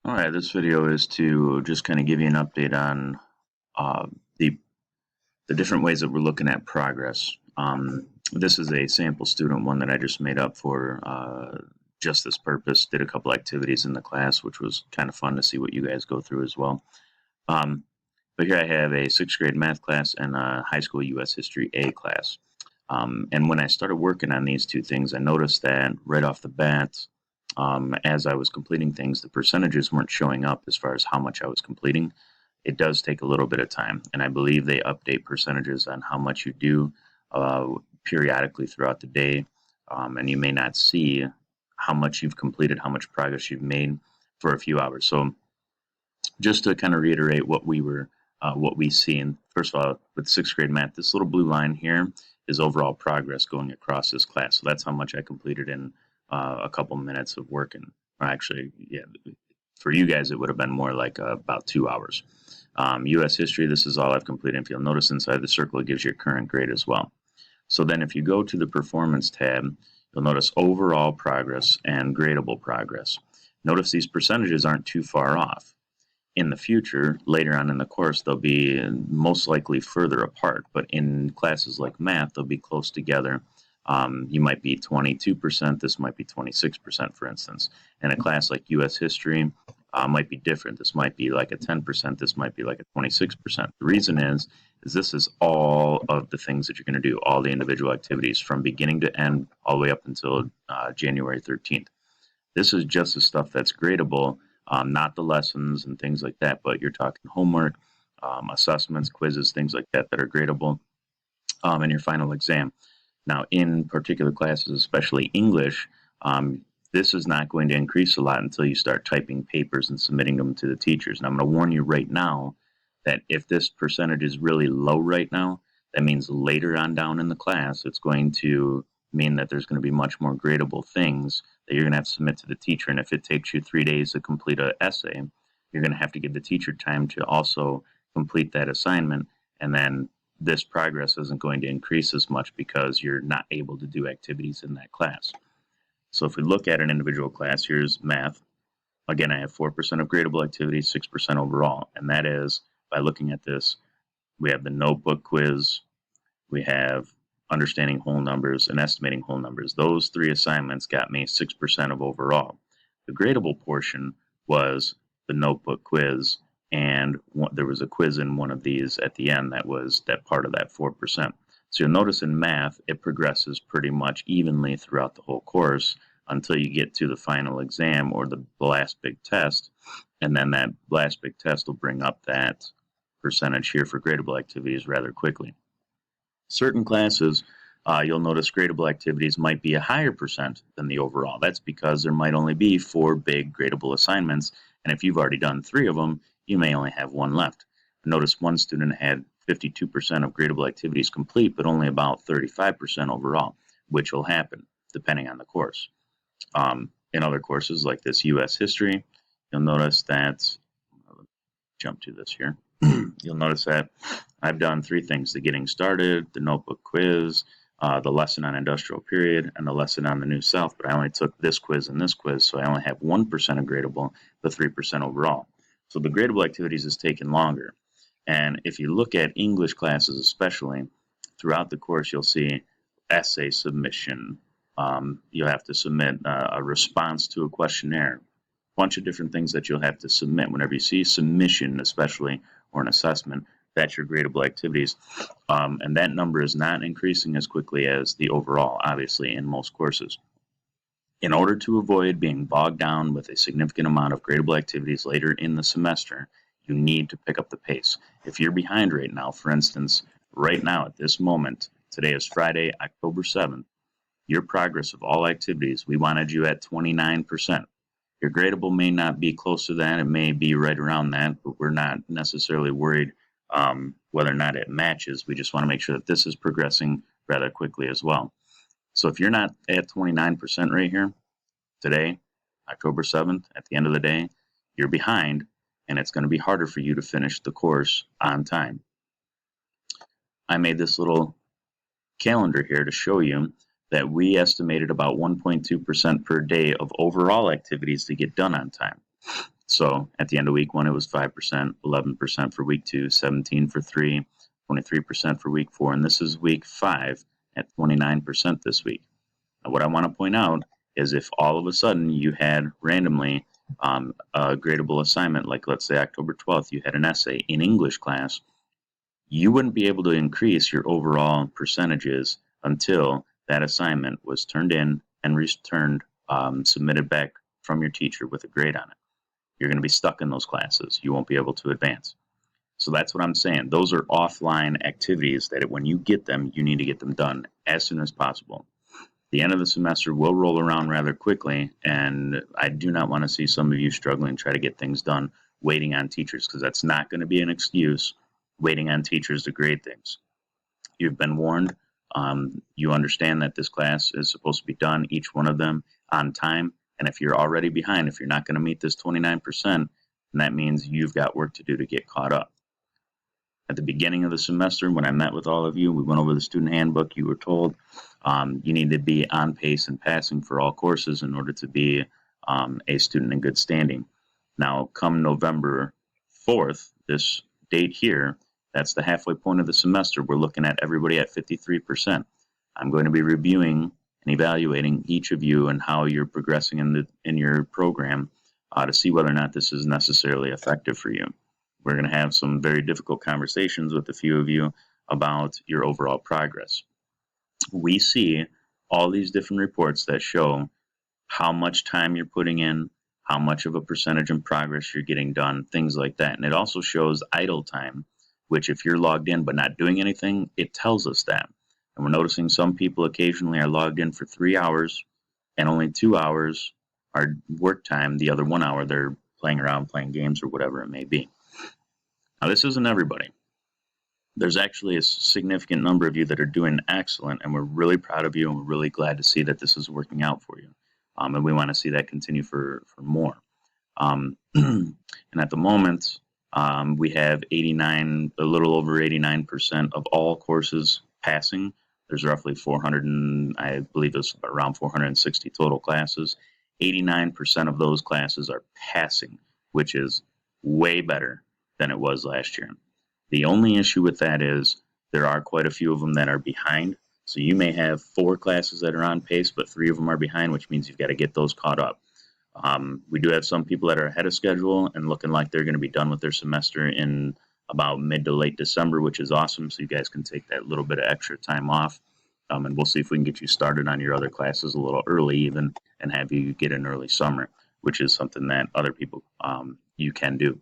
All right, this video is to just kind of give you an update on uh, the the different ways that we're looking at progress. This is a sample student one that I just made up for just this purpose. Did a couple activities in the class, which was kind of fun to see what you guys go through as well. Um, but here I have a sixth grade math class and a high school U.S. History A class. And when I started working on these two things, I noticed that right off the bat, as I was completing things, the percentages weren't showing up as far as how much I was completing. It does take a little bit of time, and I believe they update percentages on how much you do uh, periodically throughout the day, and you may not see how much you've completed, how much progress you've made for a few hours. So just to kind of reiterate what we see. And first of all, with sixth grade math, this little blue line here is overall progress going across this class. So that's how much I completed in a couple minutes of working. Or actually, yeah, for you guys, it would have been more like about 2 hours. U.S. history, this is all I've completed. If you'll notice inside the circle, it gives you a current grade as well. So then if you go to the performance tab, you'll notice overall progress and gradable progress. Notice these percentages aren't too far off. In the future, later on in the course, they'll be most likely further apart, but in classes like math, they'll be close together. You might be 22%, this might be 26%, for instance. In a class like U.S. history, might be different. This might be like a 10%, this might be like a 26%. The reason is this is all of the things that you're going to do, all the individual activities from beginning to end, all the way up until January 13th. This is just the stuff that's gradable, not the lessons and things like that, but you're talking homework, assessments, quizzes, things like that that are gradable in your final exam. Now, in particular classes, especially English, this is not going to increase a lot until you start typing papers and submitting them to the teachers. And I'm going to warn you right now that if this percentage is really low right now, that means later on down in the class, it's going to mean that there's going to be much more gradable things that you're going to have to submit to the teacher. And if it takes you 3 days to complete an essay, you're going to have to give the teacher time to also complete that assignment. And then this progress isn't going to increase as much because you're not able to do activities in that class. So if we look at an individual class, here's math. Again, I have 4% of gradable activities, 6% overall. And that is, by looking at this, we have the notebook quiz, we have understanding whole numbers and estimating whole numbers. Those three assignments got me 6% of overall. The gradable portion was the notebook quiz, and there was a quiz in one of these at the end that was that part of that 4%. So you'll notice in math, it progresses pretty much evenly throughout the whole course until you get to the final exam or the last big test, and then that last big test will bring up that percentage here for gradable activities rather quickly. Certain classes, you'll notice gradable activities might be a higher percent than the overall. That's because there might only be 4 big gradable assignments, and if you've already done 3 of them, you may only have 1 left. Notice one student had 52% of gradable activities complete, but only about 35% overall, which will happen depending on the course. In other courses like this U.S. history, you'll notice that, jump to this here. You'll notice that I've done 3 things: the getting started, the notebook quiz, the lesson on industrial period, and the lesson on the New South, but I only took this quiz and this quiz, so I only have 1% of gradable, but 3% overall. So the gradable activities is taking longer. And if you look at English classes especially, throughout the course you'll see essay submission. You'll have to submit a response to a questionnaire, bunch of different things that you'll have to submit. Whenever you see submission, especially, or an assessment, that's your gradable activities. And that number is not increasing as quickly as the overall, obviously, in most courses. In order to avoid being bogged down with a significant amount of gradable activities later in the semester, you need to pick up the pace. If you're behind right now, for instance, right now at this moment, today is Friday, October 7th, your progress of all activities, we wanted you at 29%. Your gradable may not be close to that. It may be right around that, but we're not necessarily worried whether or not it matches. We just want to make sure that this is progressing rather quickly as well. So if you're not at 29% right here today, October 7th, at the end of the day, you're behind, and it's going to be harder for you to finish the course on time. I made this little calendar here to show you that we estimated about 1.2% per day of overall activities to get done on time. So at the end of week 1, it was 5%, 11% for week 2, 17 for 3, 23% for week 4, and this is week 5 at 29% this week. Now, what I want to point out is if all of a sudden you had randomly a gradable assignment, like let's say October 12th, you had an essay in English class, you wouldn't be able to increase your overall percentages until that assignment was turned in and returned, submitted back from your teacher with a grade on it. You're going to be stuck in those classes. You won't be able to advance. So that's what I'm saying. Those are offline activities that when you get them, you need to get them done as soon as possible. The end of the semester will roll around rather quickly, and I do not want to see some of you struggling to try to get things done waiting on teachers, because that's not going to be an excuse, waiting on teachers to grade things. You've been warned. You understand that this class is supposed to be done, each one of them, on time. And if you're already behind, if you're not going to meet this 29%, then that means you've got work to do to get caught up. At the beginning of the semester, when I met with all of you, we went over the student handbook. You were told you need to be on pace and passing for all courses in order to be a student in good standing. Now, come November 4th, this date here, that's the halfway point of the semester. We're looking at everybody at 53%. I'm going to be reviewing and evaluating each of you and how you're progressing in your program to see whether or not this is necessarily effective for you. We're going to have some very difficult conversations with a few of you about your overall progress. We see all these different reports that show how much time you're putting in, how much of a percentage in progress you're getting done, things like that. And it also shows idle time, which if you're logged in but not doing anything, it tells us that. And we're noticing some people occasionally are logged in for 3 hours and only 2 hours are work time. The other 1 hour they're playing around, playing games or whatever it may be. Now, this isn't everybody. There's actually a significant number of you that are doing excellent, and we're really proud of you, and we're really glad to see that this is working out for you. And we want to see that continue for more. And at the moment, we have 89, a little over 89% of all courses passing. There's roughly 400, and I believe it's around 460 total classes. 89% of those classes are passing, which is way better than it was last year. The only issue with that is there are quite a few of them that are behind. So you may have 4 classes that are on pace, but 3 of them are behind, which means you've got to get those caught up. We do have some people that are ahead of schedule and looking like they're going to be done with their semester in about mid to late December, which is awesome. So you guys can take that little bit of extra time off. And we'll see if we can get you started on your other classes a little early even and have you get an early summer, which is something that other people you can do.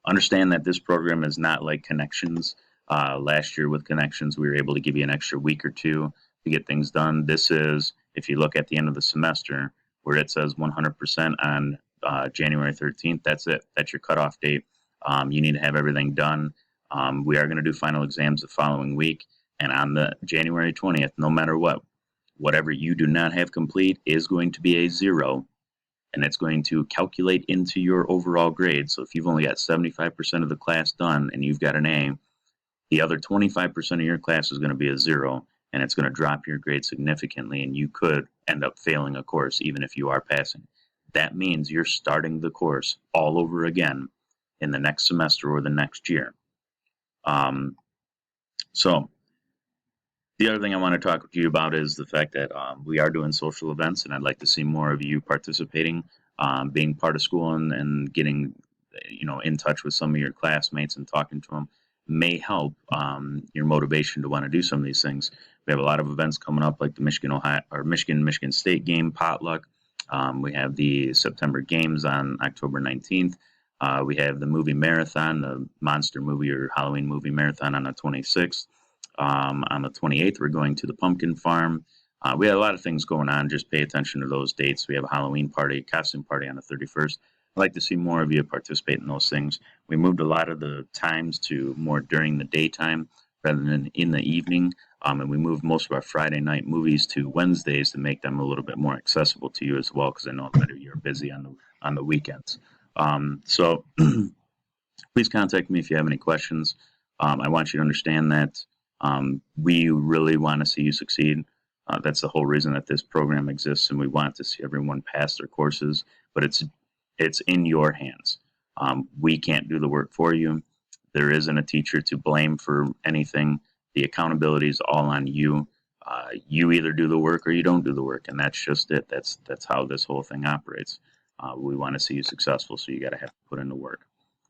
Understand that this program is not like Connections. Last year with Connections, we were able to give you an extra week or 2 to get things done. This is, if you look at the end of the semester, where it says 100% on January 13th, that's it. That's your cutoff date. You need to have everything done. We are going to do final exams the following week. And on the January 20th, no matter what, whatever you do not have complete is going to be a 0. And it's going to calculate into your overall grade. So if you've only got 75% of the class done and you've got an A, the other 25% of your class is going to be a 0, and it's going to drop your grade significantly, and you could end up failing a course even if you are passing. That means you're starting the course all over again in the next semester or the next year. So the other thing I want to talk to you about is the fact that we are doing social events, and I'd like to see more of you participating, being part of school and getting, in touch with some of your classmates and talking to them may help your motivation to want to do some of these things. We have a lot of events coming up, like the Michigan State game potluck. We have the September games on October 19th. We have the movie marathon, the monster movie or Halloween movie marathon on the 26th. On the 28th, we're going to the pumpkin farm. We have a lot of things going on. Just pay attention to those dates. We have a Halloween party, costume party on the 31st. I'd like to see more of you participate in those things. We moved a lot of the times to more during the daytime rather than in the evening. And we moved most of our Friday night movies to Wednesdays to make them a little bit more accessible to you as well, because I know that you're busy on the weekends. So please contact me if you have any questions. I want you to understand that we really want to see you succeed. That's the whole reason that this program exists, and we want to see everyone pass their courses. But it's it's in your hands. We can't do the work for you. There isn't a teacher to blame for anything. The accountability is all on you. You either do the work or you don't do the work, and that's just it. That's how this whole thing operates. We want to see you successful, so you got to have to put in the work.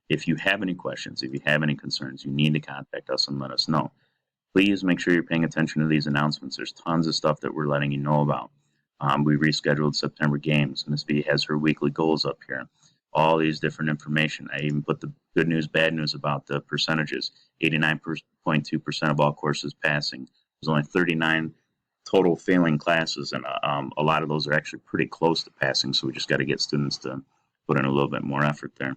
If you have any questions, if you have any concerns, you need to contact us and let us know. Please make sure you're paying attention to these announcements. There's tons of stuff that we're letting you know about. We rescheduled September games. Ms. B has her weekly goals up here. All these different information. I even put the good news, bad news about the percentages. 89.2% of all courses passing. There's only 39 total failing classes, and a lot of those are actually pretty close to passing, so we just got to get students to put in a little bit more effort there.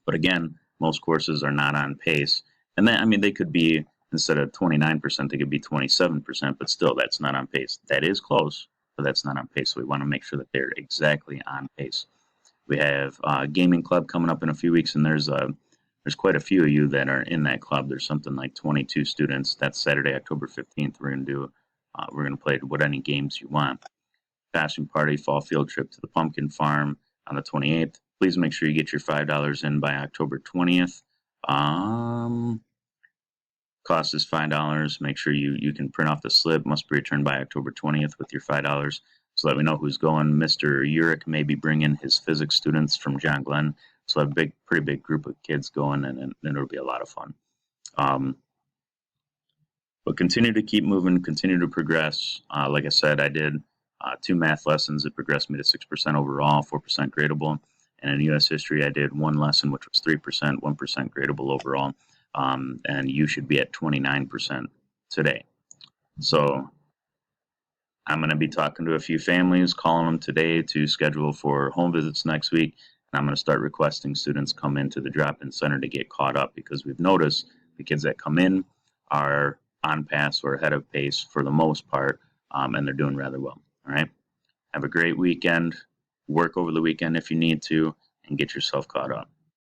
But again, most courses are not on pace. And then, I mean, they could be, instead of 29%, they could be 27%, but still, that's not on pace. That is close, but that's not on pace. So we want to make sure that they're exactly on pace. We have a gaming club coming up in a few weeks, and there's quite a few of you that are in that club. There's something like 22 students. That's Saturday, October 15th. We're going to play what any games you want. Costume party, fall field trip to the pumpkin farm on the 28th. Please make sure you get your $5 in by October 20th. Cost is $5. Make sure you can print off the slip. Must be returned by October 20th with your $5. So let me know who's going. Mr. Urich may be bringing his physics students from John Glenn. So a pretty big group of kids going, and it'll be a lot of fun. But continue to keep moving, continue to progress. Like I said, I did 2 math lessons. It progressed me to 6% overall, 4% gradable. And in U.S. history, I did 1 lesson, which was 3%, 1% gradable overall. And you should be at 29% today. So I'm going to be talking to a few families, calling them today to schedule for home visits next week. And I'm going to start requesting students come into the drop-in center to get caught up, because we've noticed the kids that come in are on pace or ahead of pace for the most part, and they're doing rather well. All right. Have a great weekend. Work over the weekend if you need to, and get yourself caught up.